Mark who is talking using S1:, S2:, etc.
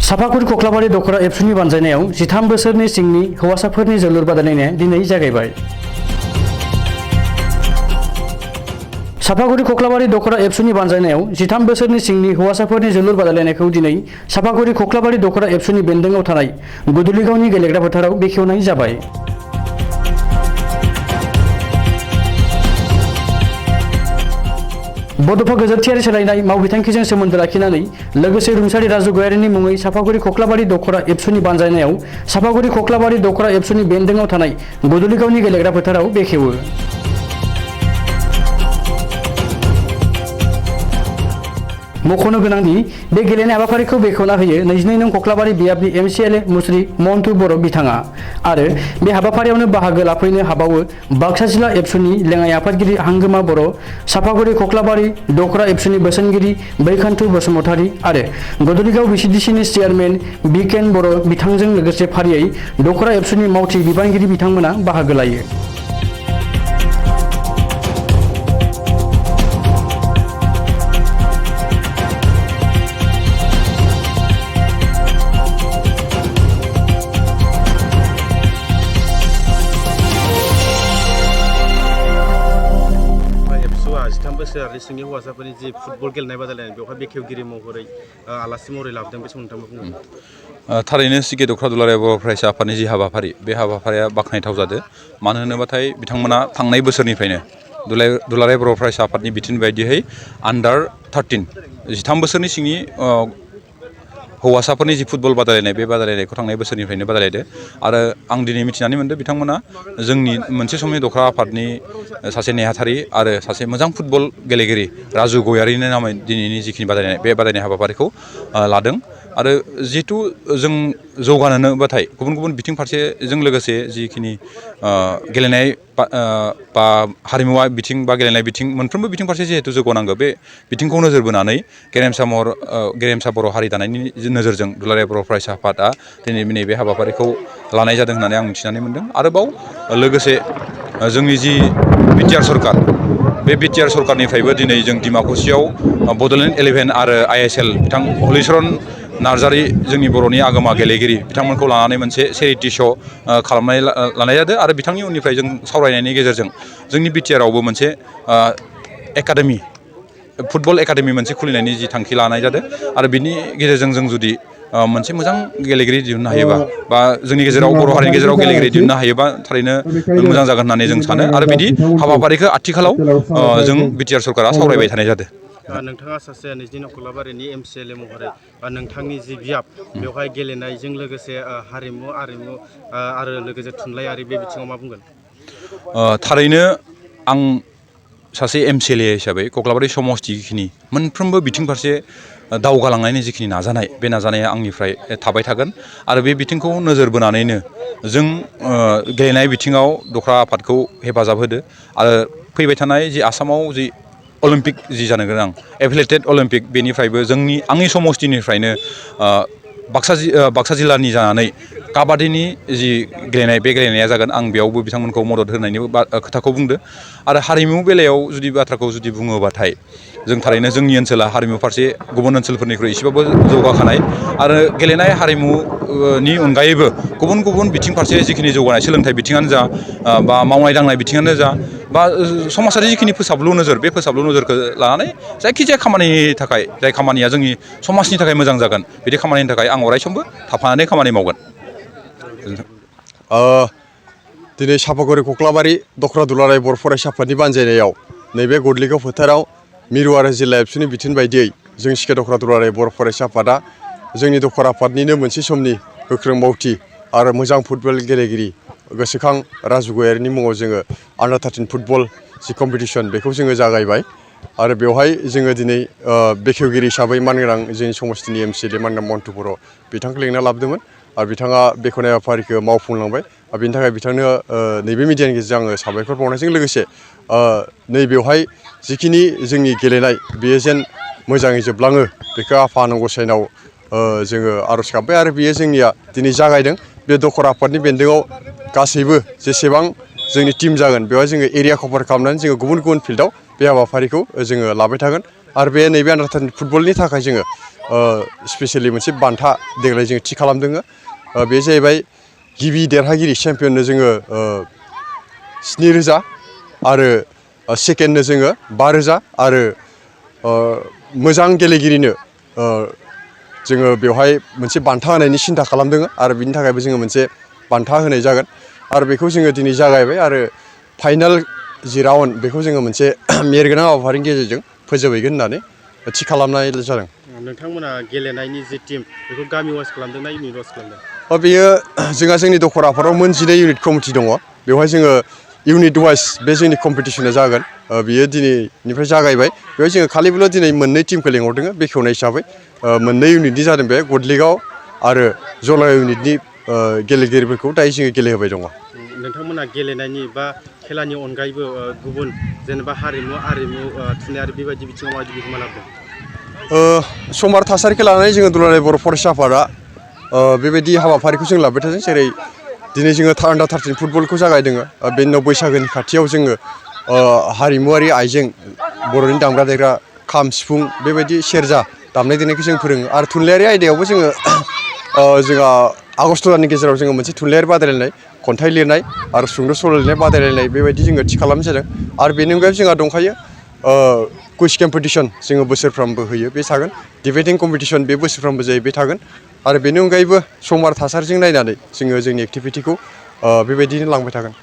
S1: साफागुरि कख्लाबारि दख'र एबसुनि बानजायनायाव 13 बोसोरनि सिंनि हौवासाफोरनि जोलुर बादायलायनाया दिनै जागायबाय। साफागुरि कख्लाबारि दख'र एबसुनि बानजायनायाव 13 बोसोरनि सिंनि हौवासाफोरनि जोलुर बादायलायनायखौ दिनै साफागुरि कख्लाबारि दख'र एबसुनि बेन्दोंआव थानाय गुदुलिगावनि गेलेग्रा फोथाराव बेखेवनाय जाबाय। बड'फा गोजोरथियारि सोलायनाय मावबिथांखिजों सोमोन्दो लाखिनानै लोगोसे रुंसारि राजु गयारिनि मुङै साफागुरि कख्लाबारि दख'र एबसुनि बानजायनायाव साफागुरि कख्लाबारि दख'र एबसुनि बेन्दोंआव थानाय गुदुलिगावनि गेलेग्रा फोथाराव बेखेवो। मख'नो गोनांदि बे गेलेनाय हाबाफारिखौ बेखेवना होयो 22 नं कख्लाबारि बियाबनि MCLA मुस्रि मन्टु बर' बिथाङा आरो बे हाबाफारियावनो बाहागो लाफैनो हाबावो बाक्सा जिल्ला एबसुनि लेङाइ आफादगिरि हांगोमा बर', साफागुरि कख्लाबारि दख'र एबसुनि बोसोनगिरि बैखान्थु बसुमतारी आरो गुदुलिगाव VCDCनि चेयारमेन बिकेन बर' बिथांजों लोगोसे फारियै दख'र एबसुनि मावथि बिबानगिरि बिथांमोना बाहागो लायो।
S2: बोसोरारि सिंनि हौवासाफोरनि जि फुटबल गेलेनाय बादायलायनाय बेवहाय बेखेवगिरि महरै आलासि महरै लाबोदों बे समाव नोंथाङा बुंगोन।
S3: थारैनो सिगे दख'र दुलाराय बर' फरायसा आफादनि जि हाबाफारि बे हाबाफारिया बाख्नायथाव जादों। मानो होनोबाथाय बिथांमोना थांनाय बोसोरनिफ्रायनो दुलाराय बर' फरायसा आफादनि बिथोन बायदियै आन्डार 13 13 बोसोरनि सिंनि हौवासाफोरनि जि फुटबल बादायलायनाय बे बादायलायनायखौ थांनाय बोसोरनिफ्रायनो बादायलायदों आरो आं दिनै मिथिनानै मोनदों बिथांमोना जोंनि मोनसे समनि दख'र आफादनि सासे नेहाथारि आरो सासे मोजां फुटबल गेलेगिरि राजु गयारिनि नामै दिनैनि जिखिनि बादायनाय बे बादायनाय हाबाफारिखौ लादों आरो जिहेतु जों जौगानोबाथाय गुबुन गुबुन बिथिं फारसेजों लोगोसे जिखिनि गेलेनाय बा हारिमुवा बिथिं बा गेलेनाय बिथिं मोनफ्रोमबो बिथिं फारसे जिहेतु जौगानांगौ बे बिथिंखौ नोजोर बोनानै गेरेमसा बर' हारि दानायनि नोजोरजों दुलाराय बर' फरायसा आफादा दिनै नैबे हाबाफारिखौ लानाय जादों होननानै आं मिथिनानै मोनदों। आरोबाव लोगोसे जोंनि जि बिटिआर सरकार बे बिटिआर सरकारनिफ्रायबो दिनै जों डिमाकुसियाव बड'लेण्ड 11 आरो ISL बिथां हलिचरन नार्जारी जोंनि बर'नि आगोमा गेलेगिरि बिथांमोनखौ लानानै मोनसे चेरिटि श' लानाय जादों आरो बिथांनि उननिफ्राय जों सावरायनायनि गेजेरजों जोंनि बिटिआरआवबो मोनसे एकाडेमि फुटबल एकाडेमि मोनसे खुलिनायनि जि थांखि लानाय जादों आरो बिनि गेजेरजों जों जुदि मोनसे मोजां गेलेगिरि दिहुननो हायोबा बा जोंनि गेजेराव बर' हारिनि गेजेराव गेलेगिरि दिहुननो हायोबा थारैनो मोजां जागोन होननानै जों सानो आरो बिदि हाबाफारिखौ आथिखालाव जों बिटिआर सरकारा सावरायबाय थानाय जादों।
S2: नोंथाङा सासे 22 नं कख्लाबारिनि MCLA महरै नोंथांनि जि बियाब बेवहाय गेलेनायजों लोगोसे हारिमु आरो लोगोसे थुनलाइयारि बे बिथिङाव मा बुंगोन?
S3: थारैनो आं सासे MCLA हिसाबै कख्लाबारि समस्तिखिनि मोनफ्रोमबो बिथिं फारसे दावगालांनायनि जिखिनि नाजानाय बे नाजानाया आंनिफ्राय थाबाय थागोन आरो बे बिथिंखौ नोजोर बोनानैनो जों गेलेनाय बिथिङाव दख'र आफादखौ हेफाजाब होदो आरो फैबाय थानाय जि आसामाव जि अलिम्पिक जि जानो गोनां एथलेटिक अलिम्पिक बेनिफ्रायबो आंनि समस्तिनिफ्रायनो बाक्सा जिल्लानि जानानै काबादिनि जि गेलेनाय बे गेलेनाया जागोन आं बेयावबो बिथांमोनखौ मदद होनायनि खोथाखौ बुंदों आरो हारिमु बेलायाव बाथ्राखौ बुङोबाथाय जों थारैनो जोंनि ओनसोला हारिमु फारसे गुबुन ओनसोलफोरनिख्रुइ एसेबाबो जौगाखानाय आरो गेलेनाय हारिमुनि अनगायैबो गुबुन गुबुन बिथिं फारसे जिखिनि जौगानाय सोलोंथाइ बिथिङानो जा बा मावनाय दांनाय बिथिङानो जा बा समाजारि जिखिनि फोसाबलु नोजोर बे फोसाबलु नोजोरखौ लानानै जायखिजाया खामानिनि थाखाय जाय खामानिया जोंनि समाजनि थाखाय मोजां जागोन बिदि खामानिनि थाखाय आं अरायसमबो थाफानानै खामानि मावगोन।
S4: दिनै साफागुरि कख्लाबारि दख'र दुलाराय बर' फरायसा आफादनि बानजायनायाव नैबे गुदुलिगाव फोथाराव मिरुआरि जिल्ला एबसुनि बिथोन बायदियै जों सिखे दख'र दुलाराय बर' फरायसा आफादा जोंनि दख'र आफादनिनो मोनसे समनि गोख्रों मावथि आरो मोजां फुटबल गेलेगिरि गोसोखां राजु गयारिनि मुङाव जोङो आन्डार 13 फुटबल जि कम्पिटिसन बेखौ जोङो जागायबाय आरो बेवहाय जोङो दिनै बेखेवगिरि हिसाबै मानगोनां जोंनि समस्तिनि MCLA मानगोनां मन्टु बर' बिथांखौ लेंना लाबोदोंमोन आरो बिथाङा बेखेवनाय हाबाफारिखौ मावफुंलांबाय आरो बेनि थाखाय बिथांनो नैबे मिडियानि गेजेरजों आङो साबायखर बावनायजों लोगोसे नैबेवहाय जिखिनि जोंनि गेलेनाय बेयो जेन मोजाङै जोबलाङो बेखौ आफा आनान गसाइनाव जोङो आर'ज गाबबाय आरो बेयो जोंनिया दिनै जागायदों। बे दख'र आफादनि बेन्दोङाव गासैबो जेसेबां जोंनि टीम जागोन बेवहाय जोङो एरिया कभार खालामनानै जोङो गुबुन गुबुन फिल्डआव बे हाबाफारिखौ जोङो लाबाय थागोन आरो बे नैबे आन्डार 13 फुटबलनि थाखाय जोङो स्पेसियेलि मोनसे बान्था देग्लाय जोङो थि खालामदों। बे जाहैबाय गिबि देरहागिरि चेम्पियननो जोङो 7,000 आरो सेकेन्डनो जोङो 5,000 आरो मोजां गेलेगिरिनो जोङो बेवहाय मोनसे बान्था होनायनि सिन्था खालामदों आरो बिनि थाखायबो जोङो मोनसे बान्था होनाय जागोन आरो बेखौ जोङो दिनै जागायबाय आरो फाइनाल जि राउन्ड बेखौ जोङो मोनसे मेहेरगोनां हाबाफारिनि गेजेरजों फोजोबहैगोन होननानै थि खालामनाय जादों।
S2: नोंथांमोना गेलेनायनि जि टीम बेखौ गामि वाइज खालामदों ना इउनिट वाइज खालामदों?
S4: बेयो जोंनि दख'र आफादाव मोन 12 इउनिट कमिटि दङ। बेवहाय जोङो इउनिट वाइज बे जोंनि कम्पिटिसना जागोन। बियो दिनैनिफ्राय जागायबाय। बेवहाय जोङो खालिबोल' दिनै मोननै टीमखौ लेंहरदों बेखेवनाय हिसाबै। मोननै इउनिटनि जादों बे गदलिगाव आरो जला इउनिटनि गेलेगिरिफोरखौ दायो जोङो गेलेहोबाय दङ।
S2: नोंथांमोना गेलेनायनि बा खेलानि अनगायैबो गुबुन जेनेबा हारिमु थुनलाइयारि बेबायदि बिथिङाव माबायदि बिहोमा लाबोदों?
S4: सम आरो थासारिखौ लानानै जोङो दुलाराय बर' फरायसा आफादा बेबायदि हाबाफारिखौ जों लाबाय थादों। जेरै दिनै जोङो आन्डार 13 फुटबलखौ जागायदों। बेनि उनाव बैसागोनि खाथियाव जोङो हारिमुवारि आइजें बर'नि दामग्रा देग्रा खाम सिफुं बेबायदि सेरजा दामनाय देनायखौ जों फोरोङो आरो थुनलाइयारि आयदायावबो जोंहा आगस्ट दाननि गेजेराव जोङो मोनसे थुनलाइयारि बादायलायनाय खन्थाइ लिरनाय आरो सुंद' सल' लिरनाय बादायलायनाय बेबायदि जोङो थि खालामनाय जादों आरो बेनि अनगायैबो जोंहा दंखायो कुइज कम्पिटिसन जोङो बोसोरफ्रोमबो होयो बे थागोन। डिबेटिं कम्पिटिसन बे बोसोरफ्रोमबो जायो बे थागोन आरो बेनि अनगायैबो सम आरो थासारिजों नायनानै जोङो जोंनि एक्टिभिटिखौ बेबायदिनो लांबाय थागोन।